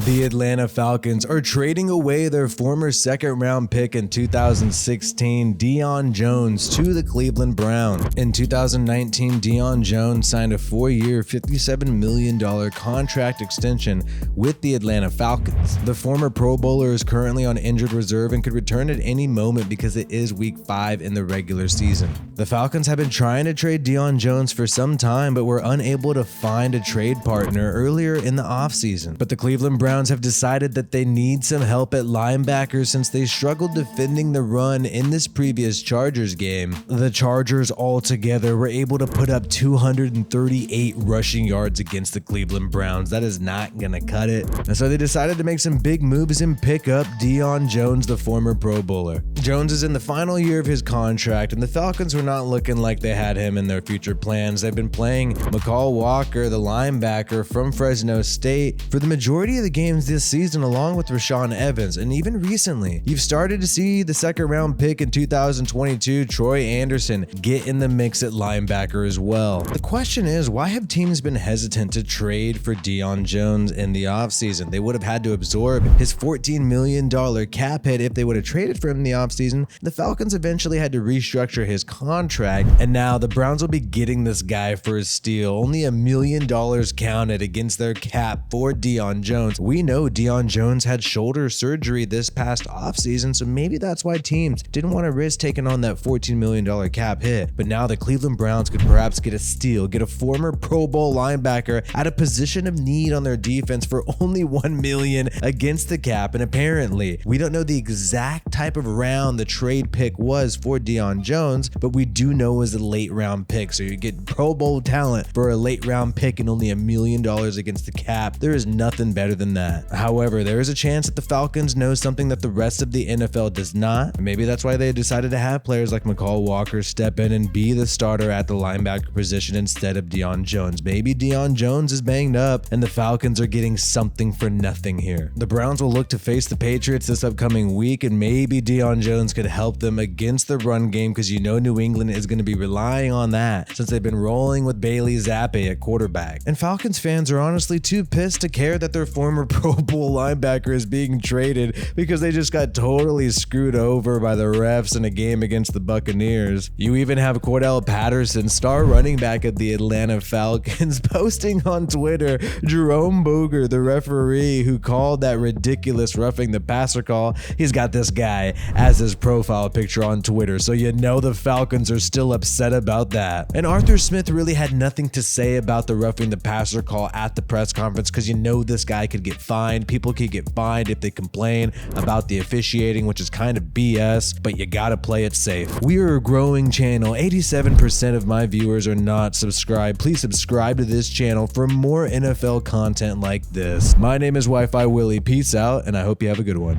The Atlanta Falcons are trading away their former second-round pick in 2016, Deion Jones, to the Cleveland Browns. In 2019, Deion Jones signed a 4-year, $57 million contract extension with the Atlanta Falcons. The former Pro Bowler is currently on injured reserve and could return at any moment because it is Week 5 in the regular season. The Falcons have been trying to trade Deion Jones for some time, but were unable to find a trade partner earlier in the offseason. But the Cleveland Browns have decided that they need some help at linebacker since they struggled defending the run in this previous Chargers game. The Chargers altogether were able to put up 238 rushing yards against the Cleveland Browns. That is not gonna cut it. And so they decided to make some big moves and pick up Deion Jones, the former Pro Bowler. Jones is in the final year of his contract, and the Falcons were not looking like they had him in their future plans. They've been playing McCall Walker, the linebacker from Fresno State, for the majority of the games this season, along with Rashaan Evans. And even recently, you've started to see the second-round pick in 2022, Troy Anderson, get in the mix at linebacker as well. The question is, why have teams been hesitant to trade for Deion Jones in the offseason? They would have had to absorb his $14 million cap hit if they would have traded for him in the offseason. The Falcons eventually had to restructure his contract, and now the Browns will be getting this guy for a steal. Only $1 million counted against their cap for Deion Jones. We know Deion Jones had shoulder surgery this past offseason, so maybe that's why teams didn't want to risk taking on that $14 million cap hit. But now the Cleveland Browns could perhaps get a steal, get a former Pro Bowl linebacker at a position of need on their defense for only $1 million against the cap. And apparently, we don't know the exact type of round the trade pick was for Deion Jones, but we do know it was a late round pick. So you get Pro Bowl talent for a late round pick and only $1 million against the cap. There is nothing better than that. However, there is a chance that the Falcons know something that the rest of the NFL does not. Maybe that's why they decided to have players like McCall Walker step in and be the starter at the linebacker position instead of Deion Jones. Maybe Deion Jones is banged up and the Falcons are getting something for nothing here. The Browns will look to face the Patriots this upcoming week, and maybe Deion Jones could help them against the run game, because you know New England is going to be relying on that since they've been rolling with Bailey Zappi at quarterback. And Falcons fans are honestly too pissed to care that their former Pro Bowl linebacker is being traded because they just got totally screwed over by the refs in a game against the Buccaneers. You even have Cordell Patterson, star running back of the Atlanta Falcons, posting on Twitter Jerome Boger, the referee who called that ridiculous roughing the passer call. He's got this guy as his profile picture on Twitter, so you know the Falcons are still upset about that. And Arthur Smith really had nothing to say about the roughing the passer call at the press conference, because you know this guy could get fined. People could get fined if they complain about the officiating, which is kind of BS, but you gotta play it safe. We are a growing channel. 87% of my viewers are not subscribed. Please subscribe to this channel for more NFL content like this. My name is Wi-Fi Willie. Peace out, and I hope you have a good one.